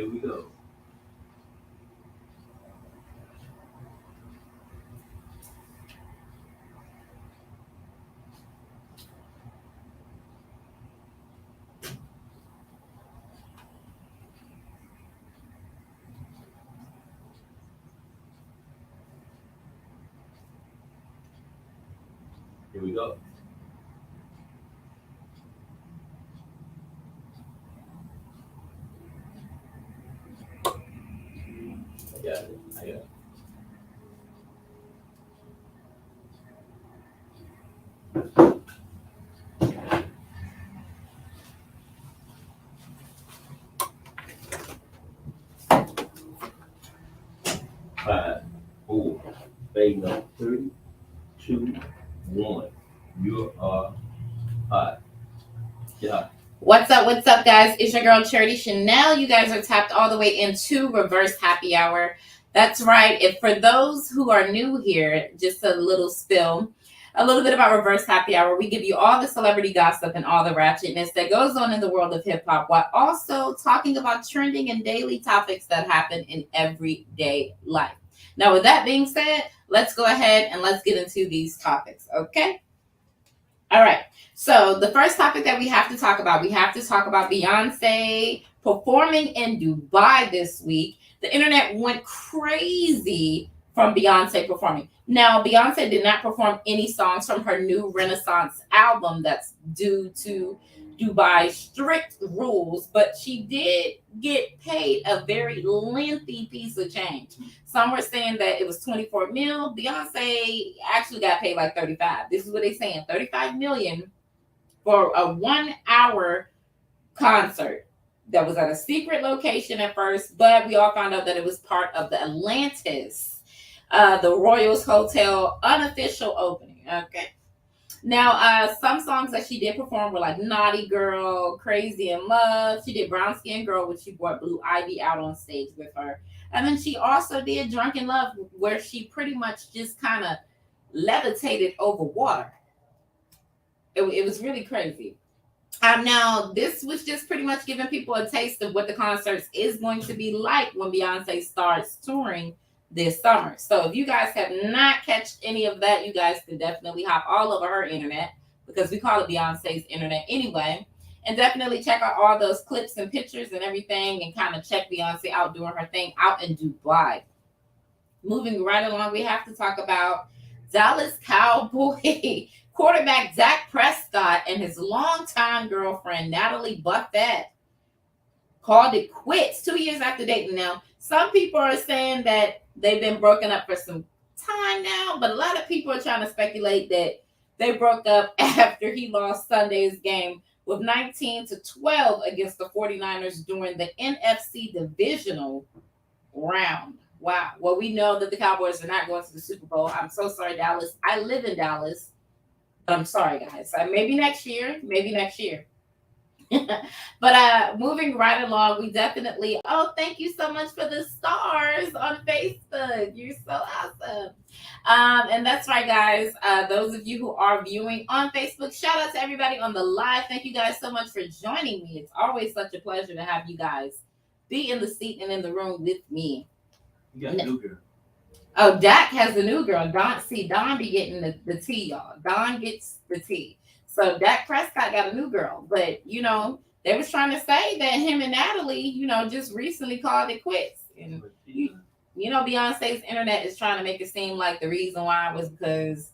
Here we go. Here we go. I got it. I got it. 5, 4, fade number 3, 2, 1. You are hot. Yeah. What's up, guys? It's your girl Charity Chenelle. You guys are tapped all the way into Reverse Happy Hour. That's right. If for those who are new here, just a little spill, a little bit about Reverse Happy Hour. We give you all the celebrity gossip and all the ratchetness that goes on in the world of hip hop, while also talking about trending and daily topics that happen in everyday life. Now, with that being said, let's go ahead and let's get into these topics, okay? All right. So the first topic that we have to talk about Beyonce performing in Dubai this week. The internet went crazy from Beyonce performing. Now, Beyonce did not perform any songs from her new Renaissance album that's due to Dubai's strict rules, but she did get paid a very lengthy piece of change. Some were saying that it was 24 mil. Beyonce actually got paid like 35. This is what they're saying, 35 million for a 1 hour concert that was at a secret location at first, but we all found out that it was part of the Atlantis, the Royals Hotel unofficial opening. Okay. Now, some songs that she did perform were like Naughty Girl, Crazy in Love. She did Brown Skin Girl, which she brought Blue Ivy out on stage with her. And then she also did Drunk in Love, where she pretty much just kind of levitated over water. It was really crazy. Now, this was just pretty much giving people a taste of what the concerts is going to be like when Beyonce starts touring this summer. So if you guys have not catched any of that, you guys can definitely hop all over her internet, because we call it Beyonce's internet anyway. And definitely check out all those clips and pictures and everything, and kind of check Beyonce out doing her thing out in Dubai. Moving right along, we have to talk about Dallas Cowboy quarterback Dak Prescott and his longtime girlfriend Natalie Buffett called it quits 2 years after dating. Now, some people are saying that they've been broken up for some time now, but a lot of people are trying to speculate that they broke up after he lost Sunday's game with 19-12 against the 49ers during the NFC divisional round. Wow. Well, we know that the Cowboys are not going to the Super Bowl. I'm so sorry, Dallas. I live in Dallas. But I'm sorry, guys. Maybe next year. But moving right along, we definitely, thank you so much for the stars on Facebook. You're so awesome. And that's right, guys. Those of you who are viewing on Facebook, shout out to everybody on the live. Thank you guys so much for joining me. It's always such a pleasure to have you guys be in the seat and in the room with me. You got a new girl. Oh, Dak has a new girl. Don be getting the tea, y'all. Don gets the tea. So Dak Prescott got a new girl. But, they was trying to say that him and Natalie, just recently called it quits. And, Beyonce's internet is trying to make it seem like the reason why was because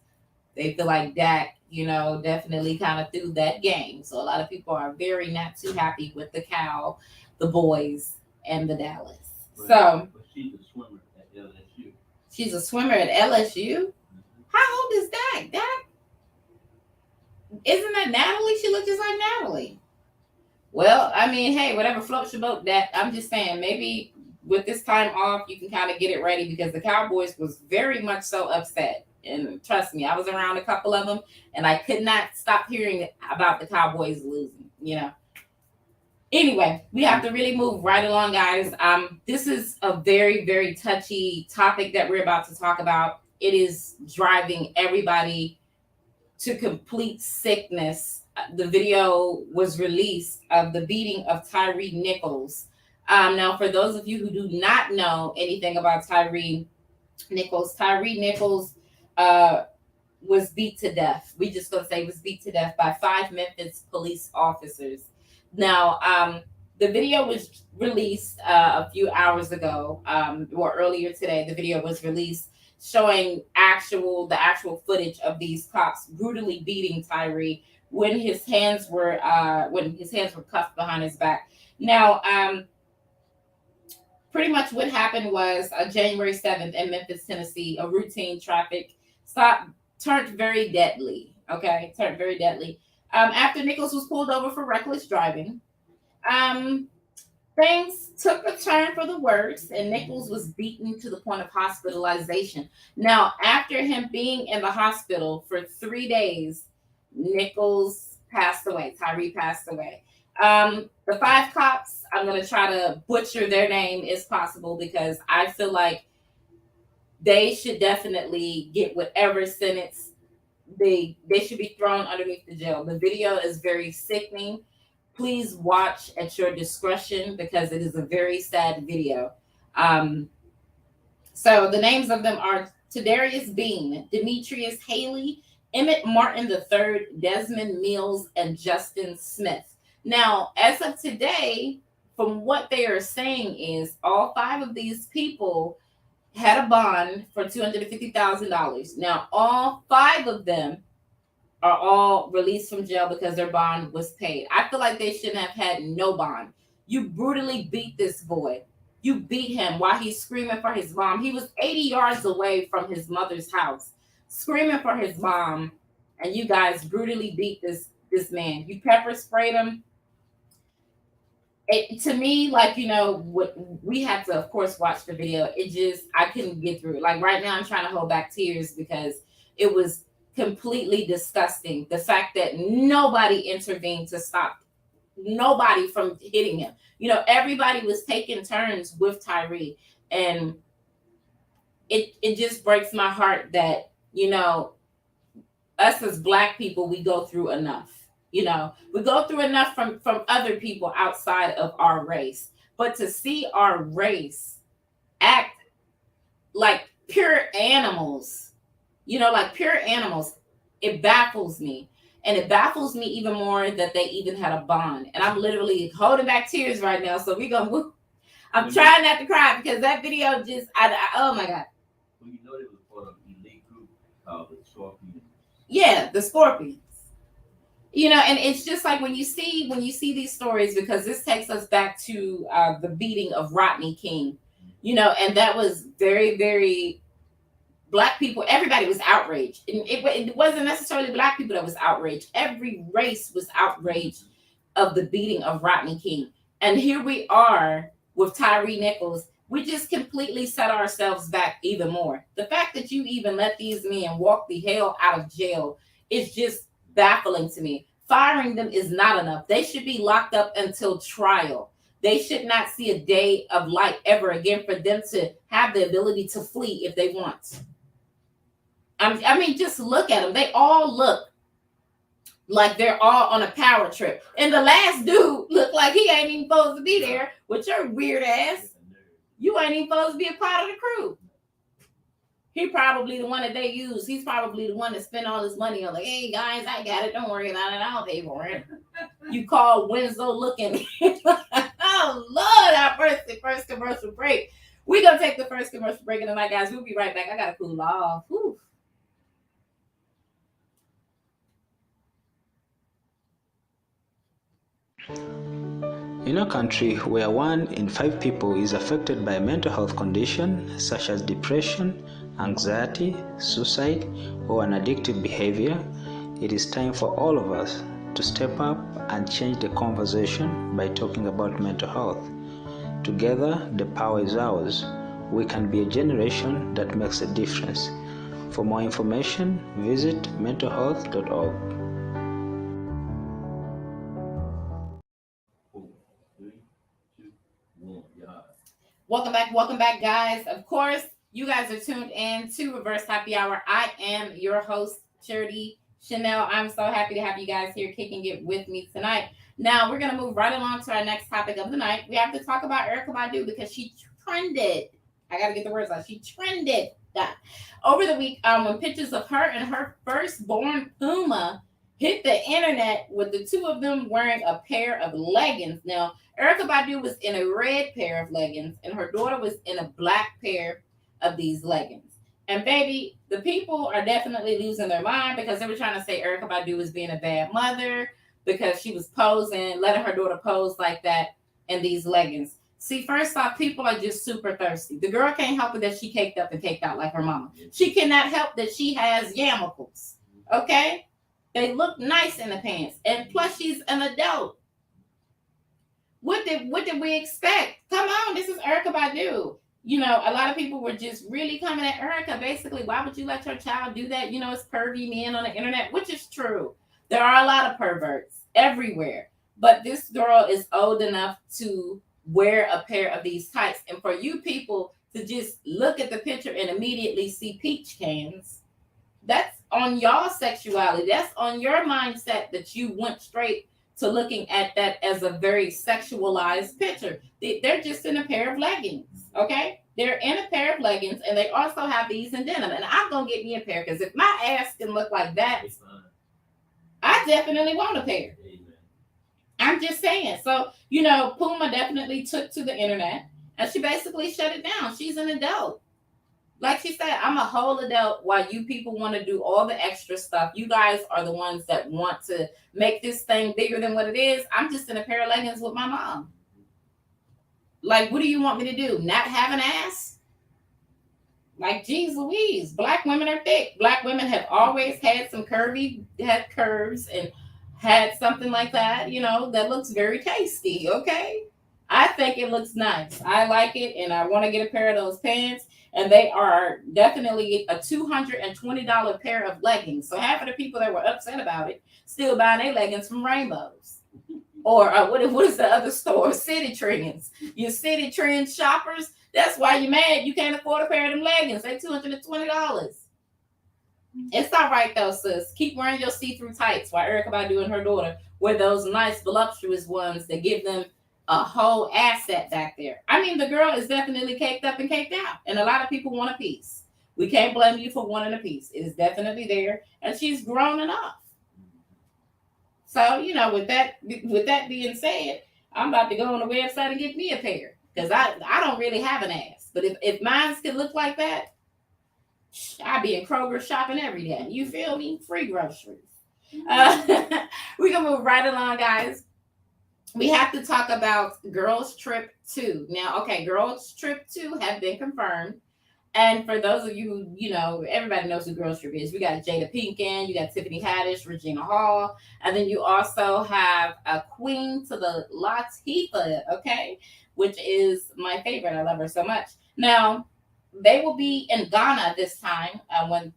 they feel like Dak, definitely kind of threw that game. So a lot of people are very not too happy with the boys, and the Dallas. But she's a swimmer at LSU. She's a swimmer at LSU? Mm-hmm. How old is Dak? Dak? Isn't that Natalie? She looks just like Natalie. Well, I mean, hey, whatever floats your boat, Dak. I'm just saying, maybe with this time off, you can kind of get it ready, because the Cowboys was very much so upset. And trust me, I was around a couple of them, and I could not stop hearing about the Cowboys losing, Anyway, we have to really move right along, guys. This is a very, very touchy topic that we're about to talk about. It is driving everybody to complete sickness. The video was released of the beating of Tyree Nichols Now, for those of you who do not know anything about Tyree Nichols uh, was beat to death. We just gonna say was beat to death by 5 Memphis police officers. Now, the video was released a few hours ago, or earlier today. The video was released showing the actual footage of these cops brutally beating Tyree when his hands were cuffed behind his back. Now, pretty much what happened was January 7th in Memphis, Tennessee, a routine traffic stop turned very deadly. Okay, turned very deadly. After Nichols was pulled over for reckless driving, um, things took a turn for the worse, and Nichols was beaten to the point of hospitalization. Now, after him being in the hospital for 3 days, Nichols passed away. Tyree passed away. The 5 cops, I'm going to try to butcher their name as possible because I feel like they should definitely get whatever sentence they should be thrown underneath the jail. The video is very sickening. Please watch at your discretion because it is a very sad video. Um, so the names of them are Tadarius Bean, Demetrius Haley, Emmett Martin III, Desmond Mills, and Justin Smith. Now, as of today, from what they are saying is all 5 of these people had a bond for $250,000. Now, all 5 of them are all released from jail because their bond was paid. I feel like they shouldn't have had no bond. You brutally beat this boy. You beat him while he's screaming for his mom. He was 80 yards away from his mother's house, screaming for his mom, and you guys brutally beat this man. You pepper sprayed him. To me, like, what we have to, of course, watch the video. I couldn't get through it. Like right now, I'm trying to hold back tears because it was completely disgusting. The fact that nobody intervened to stop nobody from hitting him. Everybody was taking turns with Tyree, and it just breaks my heart that us as Black people, we go through enough. We go through enough from other people outside of our race, but to see our race act like pure animals, like pure animals, it baffles me. And it baffles me even more that they even had a bond. And I'm literally holding back tears right now. So we're gonna move. I'm trying not to cry because that video oh my God. Well, they was part of an elite group called the Scorpions. Yeah, the Scorpions. And it's just like when you see these stories, because this takes us back to the beating of Rodney King, and that was very, very Black people. Everybody was outraged. And it wasn't necessarily Black people that was outraged. Every race was outraged of the beating of Rodney King. And here we are with Tyree Nichols. We just completely set ourselves back even more. The fact that you even let these men walk the hell out of jail is just baffling to me. Firing them is not enough. They should be locked up until trial. They should not see a day of light ever again for them to have the ability to flee if they want. I mean, just look at them. They all look like they're all on a power trip. And the last dude looked like he ain't even supposed to be there with your weird ass. You ain't even supposed to be a part of the crew. He probably the one that they use. He's probably the one that spent all his money on, like, hey guys, I got it. Don't worry about it. I'll pay for it. You call Winslow looking. Oh Lord, our first commercial break. We're gonna take the first commercial break, and then, my guys, we'll be right back. I gotta cool off. Whew. In a country where 1 in 5 people is affected by a mental health condition such as depression, anxiety, suicide, or an addictive behavior, it is time for all of us to step up and change the conversation by talking about mental health. Together, the power is ours. We can be a generation that makes a difference. For more information, visit mentalhealth.org. Welcome back, guys. Of course, you guys are tuned in to Reverse Happy Hour. I am your host, Charity Chenelle. I'm so happy to have you guys here kicking it with me tonight. Now we're gonna move right along to our next topic of the night. We have to talk about Erica Badu because she trended. I gotta get the words out. She trended that over the week when pictures of her and her firstborn Puma hit the internet with the two of them wearing a pair of leggings. Now, Erica Badu was in a red pair of leggings, and her daughter was in a black pair of these leggings. And baby, the people are definitely losing their mind because they were trying to say Erica Badu was being a bad mother because she was posing, letting her daughter pose like that in these leggings. See, first off, people are just super thirsty. The girl can't help it that she caked up and caked out like her mama. She cannot help that she has yarmulkes. Okay? They look nice in the pants. And plus, she's an adult. What did we expect? Come on, this is Erica Badu. You know, a lot of people were just really coming at Erica. Basically, why would you let your child do that? You know, it's pervy men on the internet, which is true. There are a lot of perverts everywhere. But this girl is old enough to wear a pair of these tights. And for you people to just look at the picture and immediately see peach cans, that's on y'all sexuality. That's on your mindset that you went straight to looking at that as a very sexualized picture. They're just in a pair of leggings, okay? They're in a pair of leggings, and they also have these in denim. And I'm going to get me a pair, because if my ass can look like that, I definitely want a pair. I'm just saying. So, you know, Puma definitely took to the internet, and she basically shut it down. She's an adult. Like she said, I'm a whole adult while you people want to do all the extra stuff. You guys are the ones that want to make this thing bigger than what it is. I'm just in a pair of leggings with my mom. Like, what do you want me to do? Not have an ass? Like, geez Louise, black women are thick. Black women have always had some had curves and had something like that, you know, that looks very tasty, okay? I think it looks nice. I like it, and I want to get a pair of those pants. And they are definitely a $220 pair of leggings. So half of the people that were upset about it still buying their leggings from Rainbows. Or what is the other store? City Trends. You City Trends shoppers, that's why you're mad. You can't afford a pair of them leggings. They're $220. It's all right, though, sis. Keep wearing your see-through tights while Erica Badu and her daughter wear those nice, voluptuous ones that give them a whole asset back there. I mean, the girl is definitely caked up and caked out, and a lot of people want a piece. We can't blame you for wanting a piece. It is definitely there, and she's grown enough. So, you know, with that being said, I'm about to go on the website and get me a pair, because I don't really have an ass. But if mine could look like that, I'd be in Kroger shopping every day. You feel me? Free groceries. We can move right along, guys. We have to talk about Girls Trip 2. Now, okay, Girls Trip 2 have been confirmed. And for those of you who, you know, everybody knows who Girls Trip is. We got Jada Pinkett, you got Tiffany Haddish, Regina Hall, and then you also have a Queen to the Latifah, okay, which is my favorite. I love her so much. Now, they will be in Ghana this time when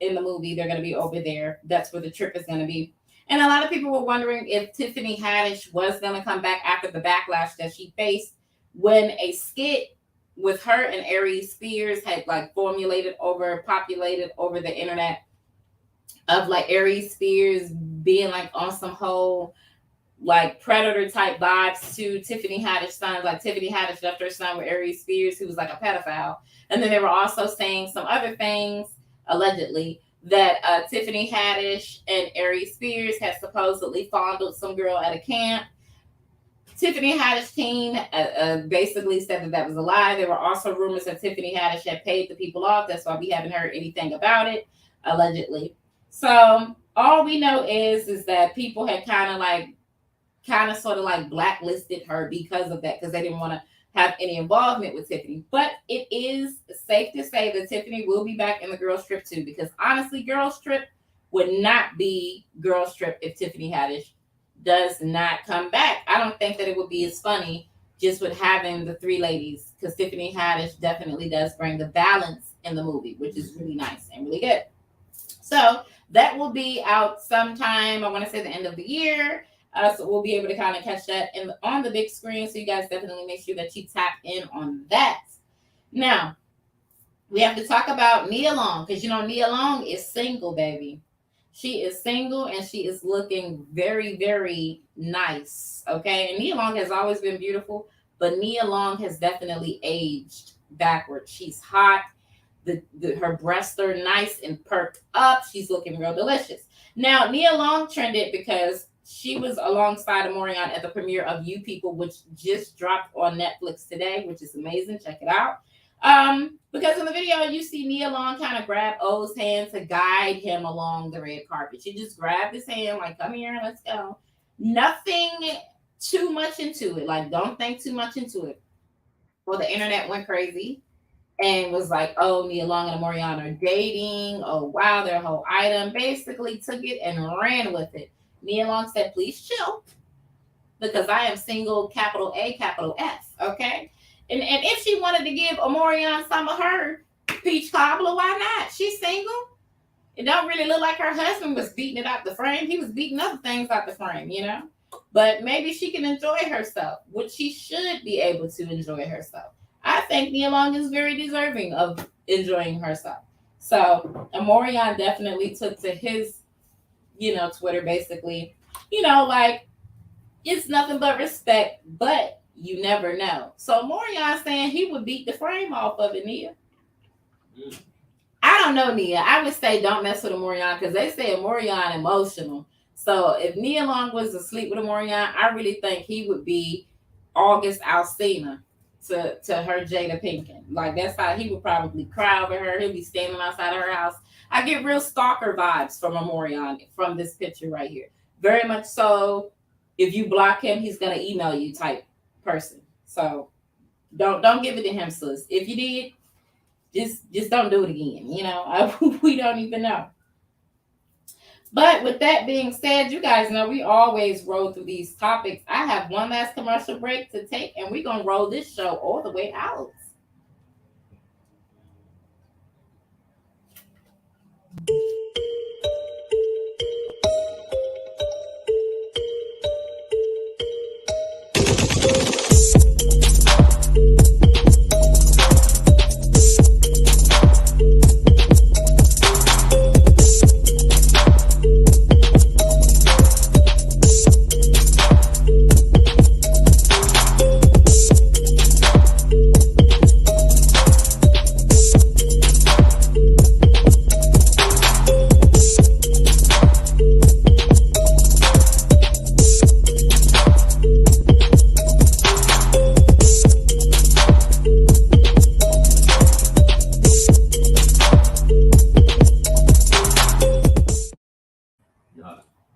in the movie they're going to be over there. That's where the trip is going to be. And a lot of people were wondering if Tiffany Haddish was going to come back after the backlash that she faced when a skit with her and Aries Spears had like populated over the internet of like Aries Spears being like on some whole like predator type vibes to Tiffany Haddish son. Like Tiffany Haddish left her son with Aries Spears, who was like a pedophile. And then they were also saying some other things, allegedly, that Tiffany Haddish and Aries Spears had supposedly fondled some girl at a camp. Tiffany Haddish team basically said that was a lie. There were also rumors that Tiffany Haddish had paid the people off. That's why we haven't heard anything about it, allegedly. So all we know is that people had kind of sort of like blacklisted her because of that, because they didn't want to have any involvement with Tiffany. But it is safe to say that Tiffany will be back in the Girls Trip 2, because honestly, Girls Trip would not be Girls Trip if Tiffany Haddish does not come back. I don't think that it would be as funny just with having the three ladies, because Tiffany Haddish definitely does bring the balance in the movie, which is really nice and really good. So that will be out sometime, I want to say the end of the year. So we'll be able to kind of catch that on the big screen. So you guys definitely make sure that you tap in on that. Now, we have to talk about Nia Long, because you know Nia Long is single, baby. She is single and she is looking very, very nice. Okay. And Nia Long has always been beautiful, but Nia Long has definitely aged backwards. She's hot. Her breasts are nice and perked up. She's looking real delicious. Now, Nia Long trended because she was alongside Amorion at the premiere of You People, which just dropped on Netflix today, which is amazing. Check it out. Because in the video you see Nia Long kind of grab O's hand to guide him along the red carpet. She just grabbed his hand, like, come here, let's go. Nothing too much into it. Like, don't think too much into it. Well, the internet went crazy and was like, oh, Nia Long and Amorion are dating. Oh, wow, their whole item. Basically took it and ran with it. Nia Long said, please chill, because I am single, capital A, capital F, okay? And if she wanted to give Amorion some of her peach cobbler, why not? She's single. It don't really look like her husband was beating it out the frame. He was beating other things out the frame, you know? But maybe she can enjoy herself, which she should be able to enjoy herself. I think Nia Long is very deserving of enjoying herself. So Amorion definitely took to his, Twitter basically, like, it's nothing but respect, but you never know. So Morion saying he would beat the frame off of it, Nia. I don't know, Nia. I would say don't mess with Amorion because they say Amorion emotional. So if Nia Long was asleep with Amorion, I really think he would be August Alsina to her Jada Pinkett. Like, that's how he would probably cry over her. He'll be standing outside of her house. I get real stalker vibes from Amorion from this picture right here. Very much so. If you block him, he's gonna email you type person. So don't give it to him, sis. If you did, just don't do it again. We don't even know. But with that being said, you guys know we always roll through these topics. I have one last commercial break to take, and we're gonna roll this show all the way out.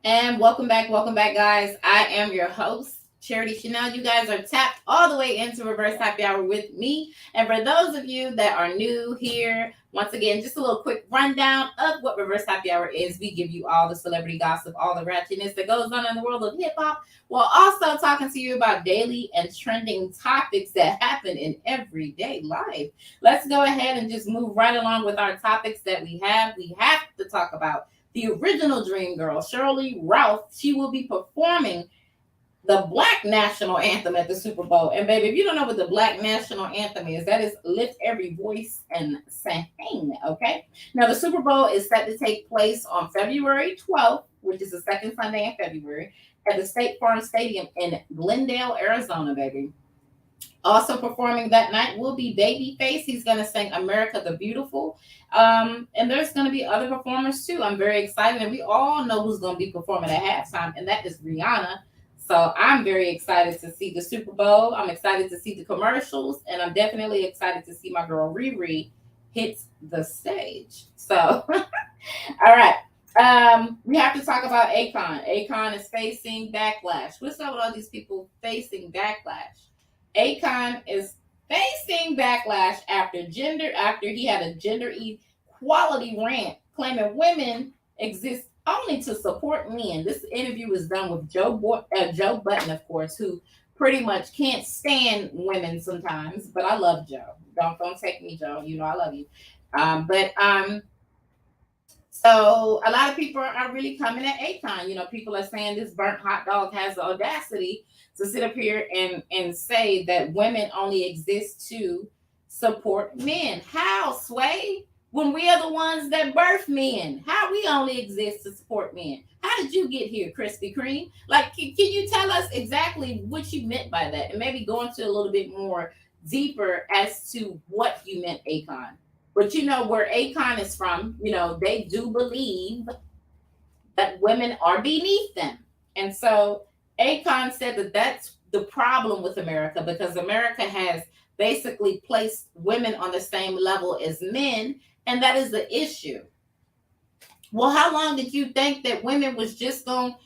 And welcome back, guys. I am your host, Charity Chenelle. You guys are tapped all the way into Reverse Happy Hour with me. And for those of you that are new here, once again, just a little quick rundown of what Reverse Happy Hour is. We give you all the celebrity gossip, all the ratchetness that goes on in the world of hip hop, while also talking to you about daily and trending topics that happen in everyday life. Let's go ahead and just move right along with our topics that we have. We have to talk about the original Dream Girl, Shirley Ralph. She will be performing the Black National Anthem at the Super Bowl. And baby, if you don't know what the Black National Anthem is, that is lift every voice and sing, okay? Now, the Super Bowl is set to take place on February 12th, which is the second Sunday in February, at the State Farm Stadium in Glendale, Arizona, baby. Also performing that night will be Babyface. He's going to sing America the Beautiful. And there's going to be other performers too. I'm very excited. And we all know who's going to be performing at halftime, and that is Rihanna. So I'm very excited to see the Super Bowl. I'm excited to see the commercials. And I'm definitely excited to see my girl Riri hit the stage. So, all right. We have to talk about Akon. Akon is facing backlash. What's up with all these people facing backlash? Akon is facing backlash after he had a gender equality rant claiming women exist only to support men. This interview was done with Joe Button, of course, who pretty much can't stand women sometimes. But I love Joe. Don't take me, Joe. You know I love you. So a lot of people are really coming at Akon. People are saying this burnt hot dog has the audacity to sit up here and say that women only exist to support men. How, Sway? when we are the ones that birth men? How we only exist to support men? How did you get here, Krispy Kreme? Like, can you tell us exactly what you meant by that, and maybe go into a little bit more deeper as to what you meant, Akon? But you know where Akon is from, they do believe that women are beneath them. And so Akon said that that's the problem with America, because America has basically placed women on the same level as men, and that is the issue. Well, how long did you think that women was just going to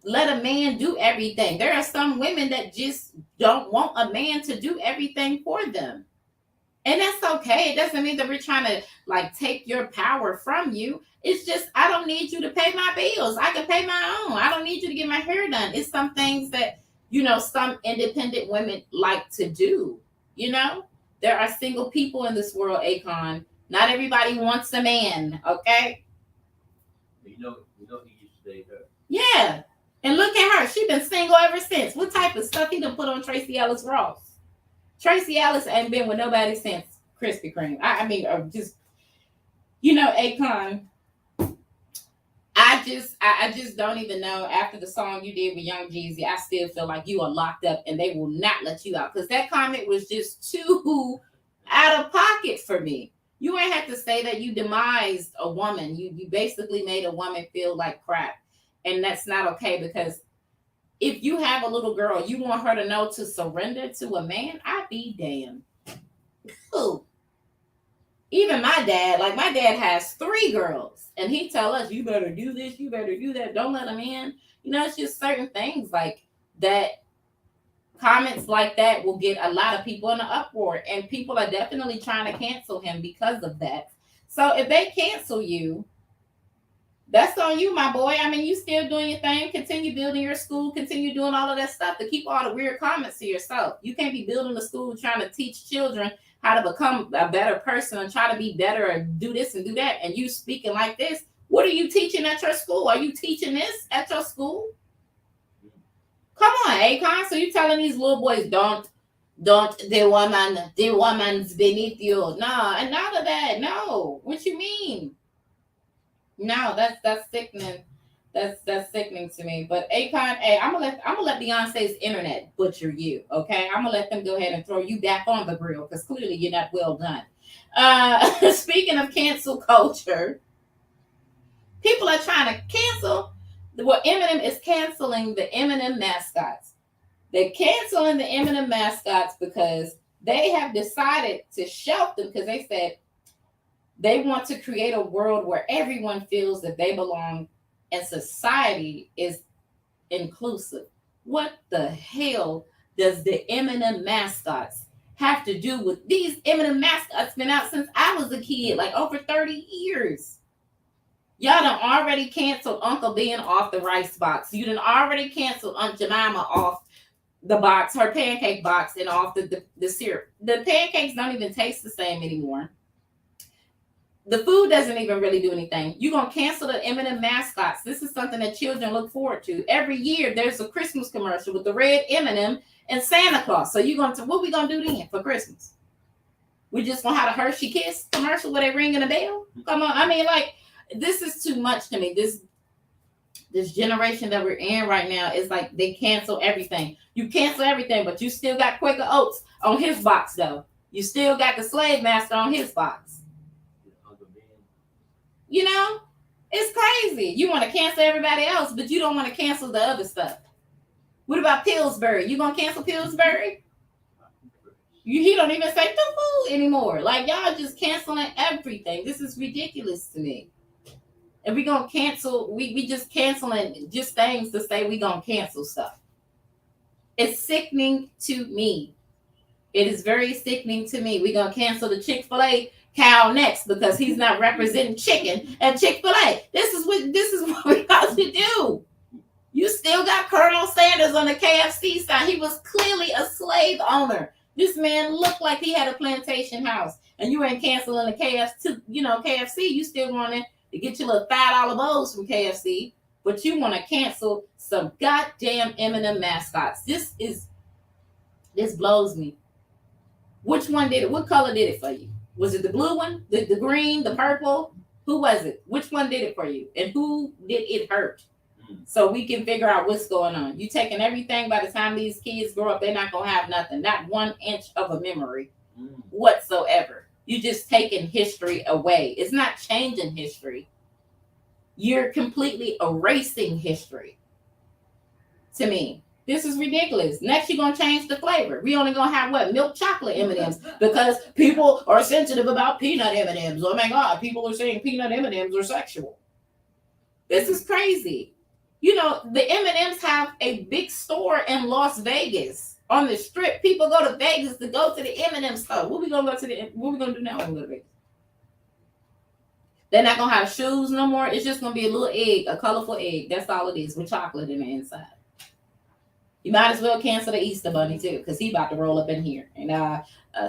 let a man do everything? There are some women that just don't want a man to do everything for them. And that's okay. It doesn't mean that we're trying to like take your power from you. It's just, I don't need you to pay my bills. I can pay my own. I don't need you to get my hair done. It's some things that, some independent women like to do. There are single people in this world, Akon. Not everybody wants a man, okay? He used to date her. Yeah. And look at her. She's been single ever since. What type of stuff he done put on Tracy Ellis Ross? Tracy Ellis ain't been with nobody since Krispy Kreme. I mean, Akon. I just don't even know. After the song you did with Young Jeezy, I still feel like you are locked up and they will not let you out, because that comment was just too out of pocket for me. You ain't have to say that you demised a woman. You basically made a woman feel like crap, and that's not okay, because if you have a little girl, you want her to know to surrender to a man, I be damned. Ooh. Even my dad has 3 girls, and he tell us, you better do this, you better do that, don't let them in. It's just certain things like that. Comments like that will get a lot of people in an uproar, and people are definitely trying to cancel him because of that. So if they cancel you, that's on you, my boy. I mean, you still doing your thing. Continue building your school. Continue doing all of that stuff to keep all the weird comments to yourself. You can't be building a school trying to teach children how to become a better person and try to be better and do this and do that, and you speaking like this. What are you teaching at your school? Are you teaching this at your school? Come on, Akon. So you telling these little boys, don't the woman's beneath you. No, and none of that. No. What you mean? No, that's sickening. That's sickening to me. But Akon, hey, I'm gonna let Beyonce's internet butcher you. Okay, I'm gonna let them go ahead and throw you back on the grill, because clearly you're not well done. Speaking of cancel culture, people are trying to cancel. Well, Eminem is canceling the Eminem mascots. They're canceling the Eminem mascots because they have decided to shelf them, because they said they want to create a world where everyone feels that they belong and society is inclusive. What the hell does the Eminem mascots have to do with these? Eminem mascots been out since I was a kid, like over 30 years. Y'all done already canceled Uncle Ben off the rice box. You done already canceled Aunt Jemima off the box, her pancake box, and off the syrup. The pancakes don't even taste the same anymore. The food doesn't even really do anything. You're going to cancel the Eminem mascots. This is something that children look forward to. Every year, there's a Christmas commercial with the red Eminem and Santa Claus. So what we going to do then for Christmas? We just going to have a Hershey Kiss commercial where they ringing a bell? Come on. I mean, like, this is too much to me. This generation that we're in right now is like they cancel everything. You cancel everything, but you still got Quaker Oats on his box, though. You still got the Slave Master on his box. It's crazy. You want to cancel everybody else, but you don't want to cancel the other stuff. What about Pillsbury? You gonna cancel Pillsbury? He don't even say the food anymore. Like, y'all just canceling everything. This is ridiculous to me. And we gonna cancel. We just canceling just things to say we gonna cancel stuff. It's sickening to me. It is very sickening to me. We gonna cancel the Chick-fil-A cow next because he's not representing chicken at Chick-fil-A. This is what we got to do. You still got Colonel Sanders on the KFC side. He was clearly a slave owner. This man looked like he had a plantation house, and you ain't canceling the KFC. KFC. You still wanting to get your little $5 bowls from KFC, but you want to cancel some goddamn Eminem mascots. This blows me. Which one did it? What color did it for you? Was it the blue one, the green, the purple? Who was it? Which one did it for you? And who did it hurt? So we can figure out what's going on. You taking everything. By the time these kids grow up, they're not going to have nothing, not 1 inch of a memory whatsoever. You just taking history away. It's not changing history. You're completely erasing history. To me, this is ridiculous. Next, you're going to change the flavor. We only going to have what? Milk chocolate M&Ms because people are sensitive about peanut M&Ms. Oh my God, people are saying peanut M&Ms are sexual. This is crazy. You know, the M&Ms have a big store in Las Vegas on the strip. People go to Vegas to go to the M&M store. What we gonna do now when we go to Vegas? They're not gonna have shoes no more. It's just gonna be a little egg, a colorful egg. That's all it is, with chocolate in the inside. You might as well cancel the Easter Bunny too, because he about to roll up in here. And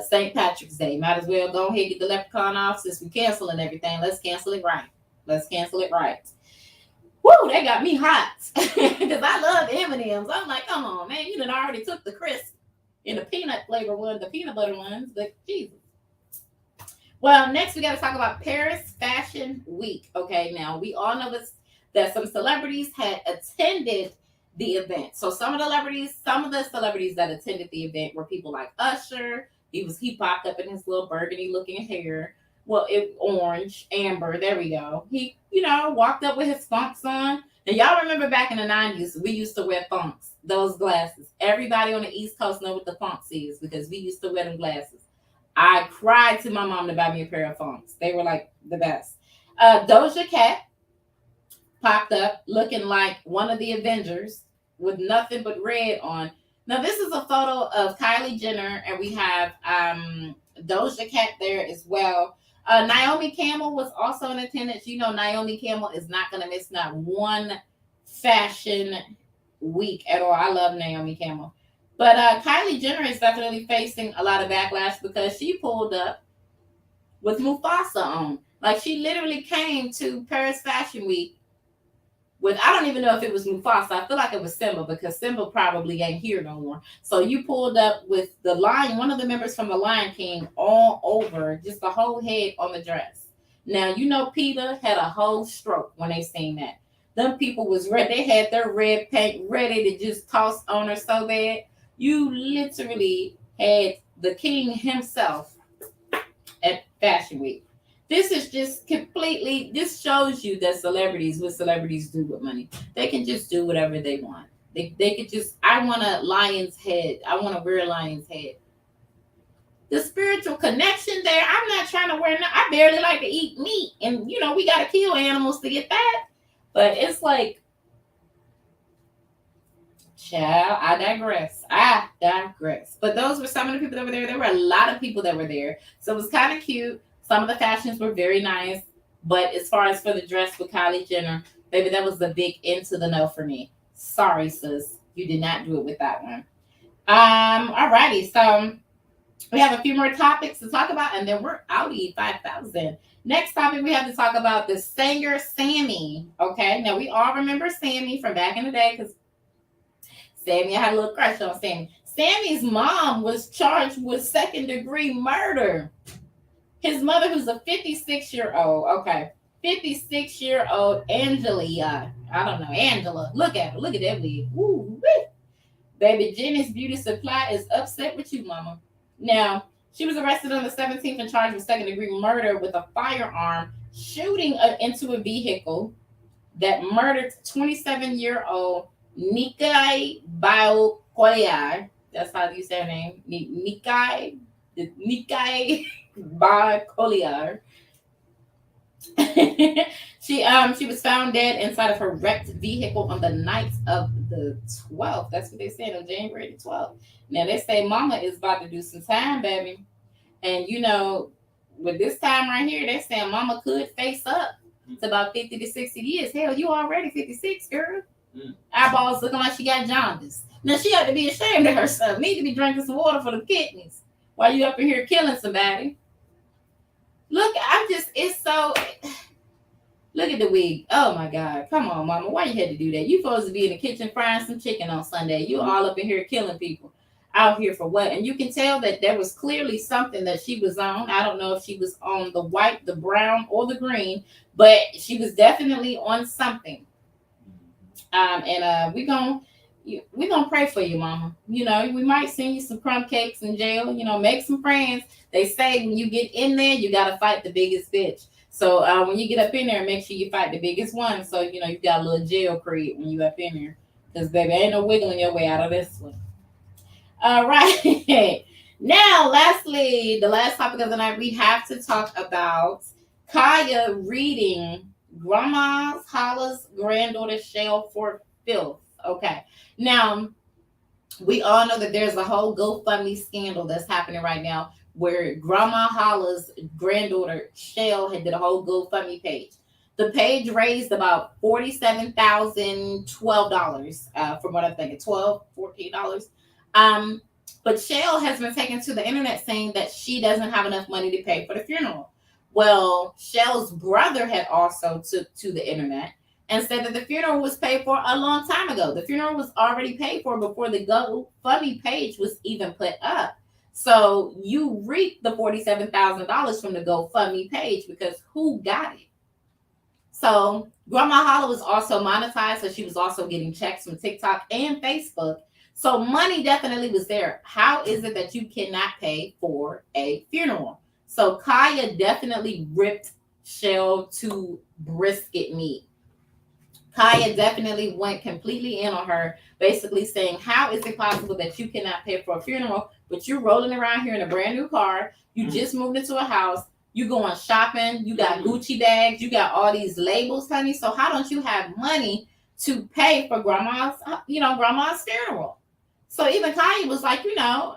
St. Patrick's Day, might as well go ahead and get the leprechaun off. Since we canceling everything, let's cancel it right. Let's cancel it right. Woo, they got me hot because I love M&Ms. I'm like, come on, man, you done already took the crisp and the peanut flavor one, the peanut butter ones, but Jesus. Well, next we got to talk about Paris Fashion Week. Okay, now we all know that some celebrities had attended the event. So some of the celebrities that attended the event were people like Usher. He popped up in his little burgundy looking hair. Well, orange, amber, there we go. He, walked up with his funks on. And y'all remember back in the 90s, we used to wear funks, those glasses. Everybody on the East Coast know what the funks is because we used to wear them glasses. I cried to my mom to buy me a pair of funks. They were like the best. Doja Cat popped up looking like one of the Avengers with nothing but red on. Now, this is a photo of Kylie Jenner, and we have Doja Cat there as well. Naomi Campbell was also in attendance. You know, Naomi Campbell is not going to miss not one fashion week at all. I love Naomi Campbell. But Kylie Jenner is definitely facing a lot of backlash because she pulled up with Mufasa on. Like, she literally came to Paris Fashion Week with, I don't even know if it was Mufasa. I feel like it was Simba because Simba probably ain't here no more. So you pulled up with the lion, one of the members from the Lion King, all over, just the whole head on the dress. Now, PETA had a whole stroke when they seen that. Them people was red. They had their red paint ready to just toss on her so bad. You literally had the king himself at Fashion Week. This is just completely, this shows you that what celebrities do with money. They can just do whatever they want. They could just, I want a lion's head. I want to wear a lion's head. The spiritual connection there, I'm not trying to wear, I barely like to eat meat. And, we got to kill animals to get that. But it's like, child, I digress. But those were some of the people that were there. There were a lot of people that were there. So it was kind of cute. Some of the fashions were very nice. But as far as for the dress with Kylie Jenner, baby, that was the big into the know for me. Sorry, sis. You did not do it with that one. Alrighty. So we have a few more topics to talk about, and then we're outie 5,000. Next topic, we have to talk about the singer Sammy. Okay. Now, we all remember Sammy from back in the day because Sammy, I had a little crush on Sammy. Sammy's mom was charged with second-degree murder. His mother, who's a 56-year-old, 56-year-old Angela. I don't know, Angela. Look at her. Look at that wig. Ooh, baby, Jenny's Beauty Supply is upset with you, mama. Now, she was arrested on the 17th and charged with second-degree murder with a firearm, shooting into a vehicle that murdered 27-year-old Nikai Baokoliar. That's how you say her name. Nikai Baokoliar. She was found dead inside of her wrecked vehicle on the night of the 12th. That's what they said, on January the 12th. Now they say mama is about to do some time, baby. And with this time right here, they're saying mama could face up to about 50 to 60 years. Hell, you already 56, girl. Eyeballs looking like she got jaundice. Now she ought to be ashamed of herself. Need to be drinking some water for the kidneys while you up in here killing somebody. Look, it's so. Look at the wig. Oh my God. Come on, mama. Why you had to do that? You supposed to be in the kitchen frying some chicken on Sunday. You all up in here killing people. out here for what? And you can tell that there was clearly something that she was on. I don't know if she was on the white, the brown, or the green, but she was definitely on something. And we gonna pray for you, mama. You know, we might send you some crumb cakes in jail. You know, make some friends. They say when you get in there, you gotta fight the biggest bitch. So when you get up in there, make sure you fight the biggest one. So you know you got a little jail cred when you up in there, because baby, ain't no wiggling your way out of this one. All right. Now, lastly, the last topic of the night, we have to talk about Kaya reading Grandma's Holla's granddaughter Shell for filth. Okay. Now, we all know that there's a whole GoFundMe scandal that's happening right now where Grandma Holla's granddaughter Shell had did a whole GoFundMe page. The page raised about $47,012, from what I'm thinking, $14. Um, but Shell has been taken to the internet saying that she doesn't have enough money to pay for the funeral. Well, Shell's brother had also took to the internet and said that the funeral was paid for a long time ago. The funeral was already paid for before the GoFundMe page was even put up. So you reap the $47,000 from the GoFundMe page because who got it? So Grandma Holla was also monetized, so she was also getting checks from TikTok and Facebook. So money definitely was there. How is it that you cannot pay for a funeral? So Kaya definitely ripped Shell to brisket meat. Kaya definitely went completely in on her, basically saying, how is it possible that you cannot pay for a funeral, but you're rolling around here in a brand new car, you just moved into a house, you going shopping, you got Gucci bags, you got all these labels, honey, so how don't you have money to pay for grandma's funeral? So even Kaya was like, I'm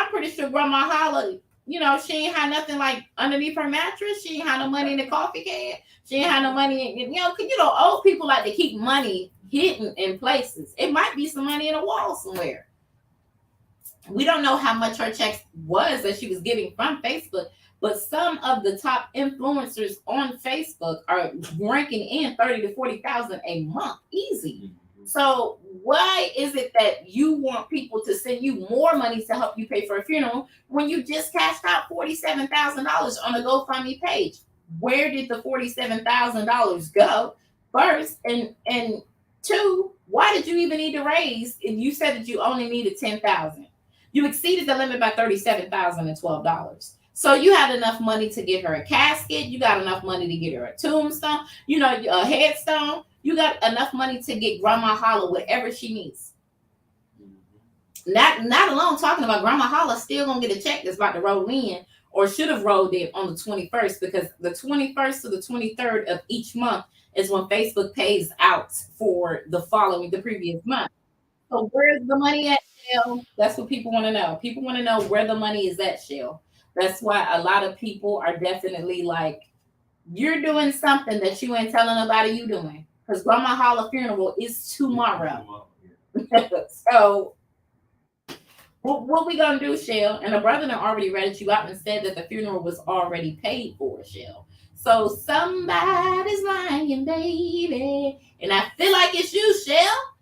pretty sure Grandma Holla, she ain't had nothing like underneath her mattress. She ain't had no money in the coffee can. She ain't had no money in, because old people like to keep money hidden in places. It might be some money in a wall somewhere. We don't know how much her checks was that she was getting from Facebook, but some of the top influencers on Facebook are ranking in 30 to 40,000 a month, easy. So why is it that you want people to send you more money to help you pay for a funeral when you just cashed out $47,000 on a GoFundMe page? Where did the $47,000 go? First, and two, why did you even need to raise? And you said that you only needed $10,000. You exceeded the limit by $37,012. So you had enough money to get her a casket. You got enough money to get her a tombstone. A headstone. You got enough money to get Grandma Holla whatever she needs. Not alone talking about Grandma Holla still gonna get a check that's about to roll in, or should have rolled in on the 21st, because the 21st to the 23rd of each month is when Facebook pays out for the previous month. So where's the money at, Shell? That's what people want to know. People want to know where the money is at, Shell. That's why a lot of people are definitely like, you're doing something that you ain't telling nobody you doing. Because Grandma Holla funeral is tomorrow. So what we gonna do, Shell? And the brother done already read you out and said that the funeral was already paid for, Shell. So somebody's lying, baby. And I feel like it's you, Shell.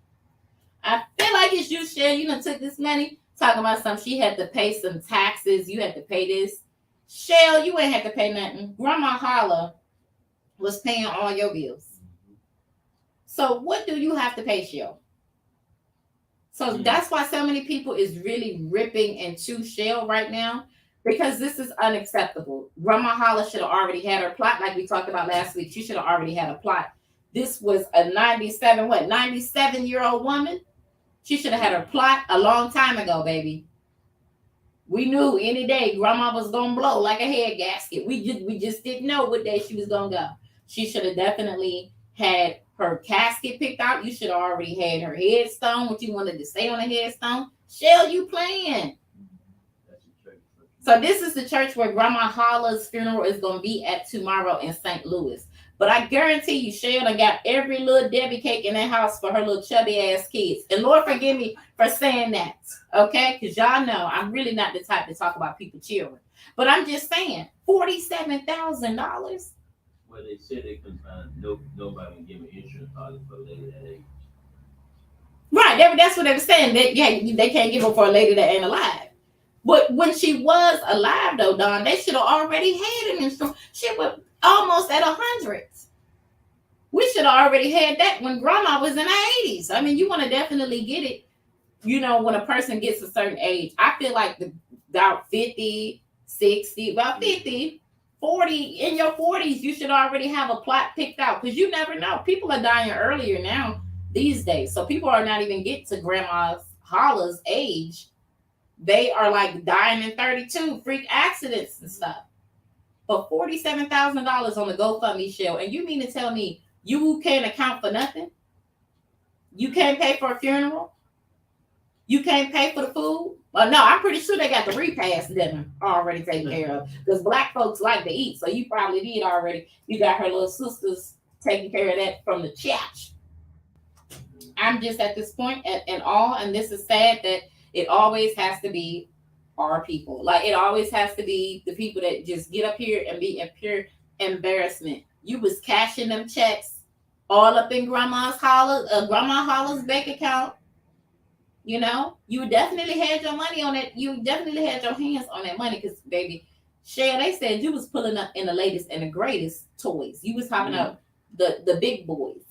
I feel like it's you, Shell. You done took this money, talking about something. She had to pay some taxes. You had to pay this. Shell, you ain't had to pay nothing. Grandma Holla was paying all your bills. So what do you have to pay, Shell? So that's why so many people is really ripping into Shell right now, because this is unacceptable. Grandma Holla should have already had her plot, like we talked about last week. She should have already had a plot. This was a 97-year-old woman. She should have had her plot a long time ago, baby. We knew any day Grandma was gonna blow like a head gasket. We just didn't know what day she was gonna go. She should have definitely had her casket picked out. You should have already had her headstone, what you wanted to say on the headstone. Shell, you playing. So this is the church where Grandma Holla's funeral is going to be at tomorrow in St. Louis. But I guarantee you, Shell done got every little Debbie cake in that house for her little chubby ass kids. And Lord forgive me for saying that, okay? Because y'all know I'm really not the type to talk about people's children. But I'm just saying, $47,000. Well, they said they couldn't find nobody can give an insurance policy for lady that age. Right. Right. That's what they were saying. They can't give her for a lady that ain't alive. But when she was alive, though, Don, they should have already had an instrument. She was almost at 100. We should have already had that when grandma was in her 80s. I mean, you want to definitely get it, when a person gets a certain age. I feel like about 50, 60, about 50, 40, in your 40s, you should already have a plot picked out because you never know. People are dying earlier now these days. So people are not even getting to grandma's holla's age. They are like dying in 32, freak accidents and stuff. But $47,000 on the GoFundMe show. And you mean to tell me you can't account for nothing? You can't pay for a funeral? You can't pay for the food? Well, no, I'm pretty sure they got the repast dinner already taken care of. Because black folks like to eat. So you probably did already. You got her little sisters taking care of that from the church. I'm just at this point in awe. And this is sad that it always has to be our people. Like, it always has to be the people that just get up here and be in pure embarrassment. You was cashing them checks all up in Grandma Holla's bank account. You definitely had your money on it. You definitely had your hands on that money because, baby, Shell, they said you was pulling up in the latest and the greatest toys. You was hopping up the big boys.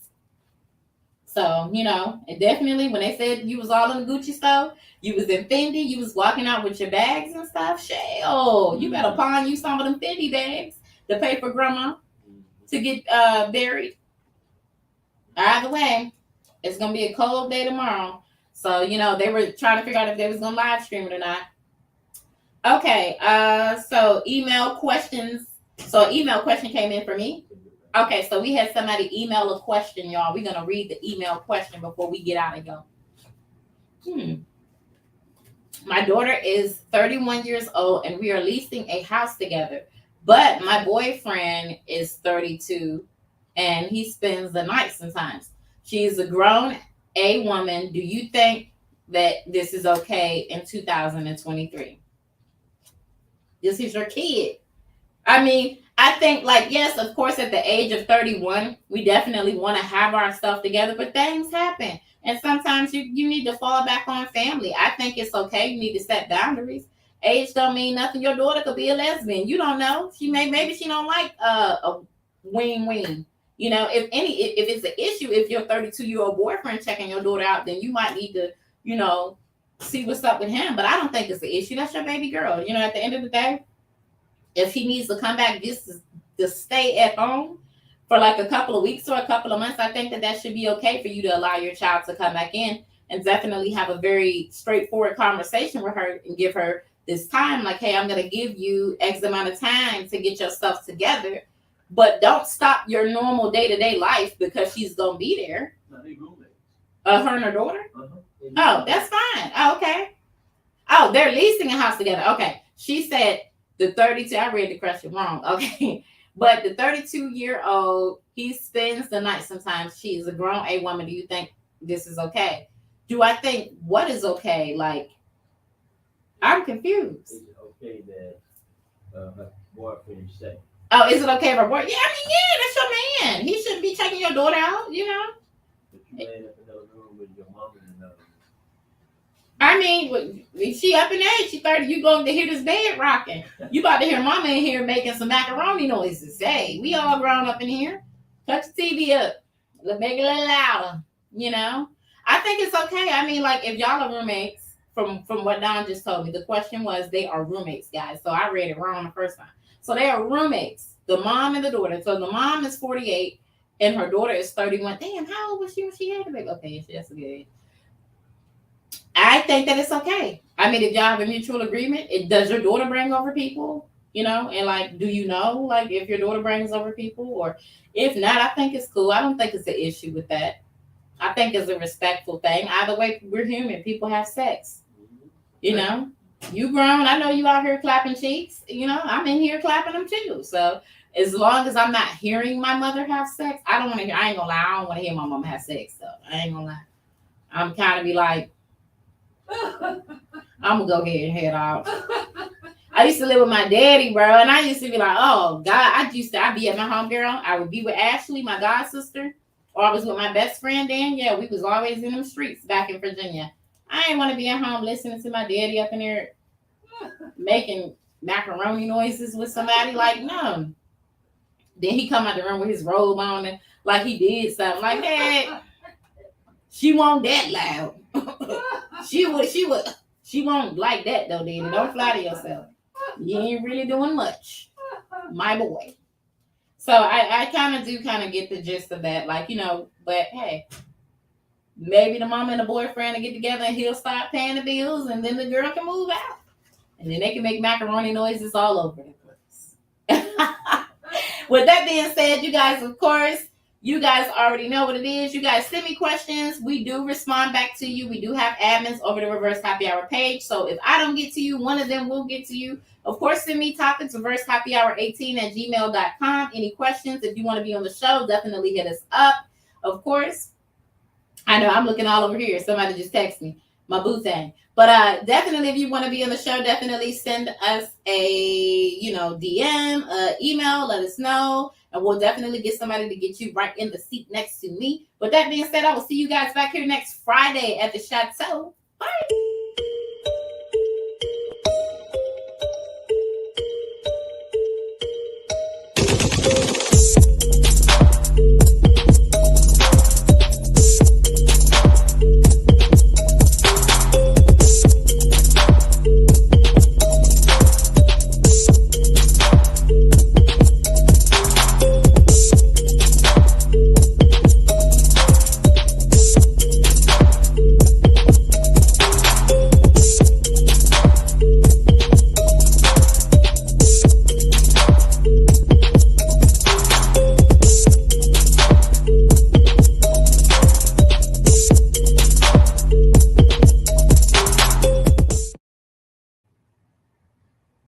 So, and definitely when they said you was all in the Gucci store, you was in Fendi, you was walking out with your bags and stuff. Shell, you better pawn you some of them Fendi bags to pay for grandma to get buried. Either way, it's going to be a cold day tomorrow. So, they were trying to figure out if they was going to live stream it or not. Okay, so email questions. So an email question came in for me. Okay, so we had somebody email a question, y'all. We're going to read the email question before we get out and go. My daughter is 31 years old, and we are leasing a house together. But my boyfriend is 32, and he spends the night sometimes. She is a grown woman. Do you think that this is okay in 2023? This is your kid. I mean, I think, yes, of course, at the age of 31, we definitely want to have our stuff together, but things happen. And sometimes you need to fall back on family. I think it's okay. You need to set boundaries. Age don't mean nothing. Your daughter could be a lesbian. You don't know. Maybe she don't like a wing. If it's an issue, if your 32-year-old boyfriend checking your daughter out, then you might need to, see what's up with him. But I don't think it's an issue. That's your baby girl. At the end of the day, if he needs to come back just to stay at home for like a couple of weeks or a couple of months, I think that should be okay for you to allow your child to come back in and definitely have a very straightforward conversation with her and give her this time. Like, hey, I'm going to give you X amount of time to get your stuff together, but don't stop your normal day-to-day life because she's going to be there. No, they roommates. Her and her daughter? Oh, that's fine. Oh, okay. Oh, they're leasing a house together. Okay. She said, the 32, I read the question wrong. Okay. But the 32-year-old, he spends the night sometimes. She is a grown woman. Do you think this is okay? Do I think what is okay? Like, I'm confused. Is it okay that her boyfriend is safe? Oh, is it okay for boy? Yeah, that's your man. He shouldn't be checking your daughter out, But you laying up in another room with your mom in another room. I mean, she up in age, she 30, you going to hear this bed rocking. You about to hear mama in here making some macaroni noises. Hey, we all grown up in here. Touch the TV up. Make it a little louder, I think it's okay. I mean, like, if y'all are roommates, from what Don just told me, the question was they are roommates, guys. So I read it wrong the first time. So they are roommates, the mom and the daughter. So the mom is 48 and her daughter is 31. Damn, how old was she when she had the baby? Okay, that's a good age. I think that it's okay. I mean, if y'all have a mutual agreement, does your daughter bring over people? And like, do you know, like, if your daughter brings over people? Or if not, I think it's cool. I don't think it's an issue with that. I think it's a respectful thing. Either way, we're human. People have sex. You grown. I know you out here clapping cheeks. I'm in here clapping them too. So as long as I'm not hearing my mother have sex, I don't want to hear. I ain't gonna lie. I don't want to hear my mom have sex. So I ain't gonna lie. I'm kind of be like, I'm gonna go ahead and head out. I used to live with my daddy, bro, and I used to be like, oh God, I'd be at my home, girl. I would be with Ashley, my god sister, or I was with my best friend, then yeah, we was always in them streets back in Virginia. I ain't want to be at home listening to my daddy up in there making macaroni noises with somebody. Like, no. Then he come out the room with his robe on and like he did something. Like, hey, she won't that loud. She won't like that though, Daddy. Don't flatter yourself. You ain't really doing much, my boy. So I kind of do kind of get the gist of that, like, but hey, maybe the mama and the boyfriend will get together and he'll stop paying the bills and then the girl can move out. And then they can make macaroni noises all over the place. With that being said, you guys, of course, you guys already know what it is. You guys send me questions. We do respond back to you. We do have admins over the Reverse Happy Hour page. So if I don't get to you, one of them will get to you. Of course, send me topics, reversehappyhour18@gmail.com. Any questions? If you want to be on the show, definitely hit us up. Of course, I know I'm looking all over here. Somebody just texted me, my boo thing. But definitely, if you want to be on the show, definitely send us a DM, email. Let us know, and we'll definitely get somebody to get you right in the seat next to me. With that being said, I will see you guys back here next Friday at the Chateau. Bye.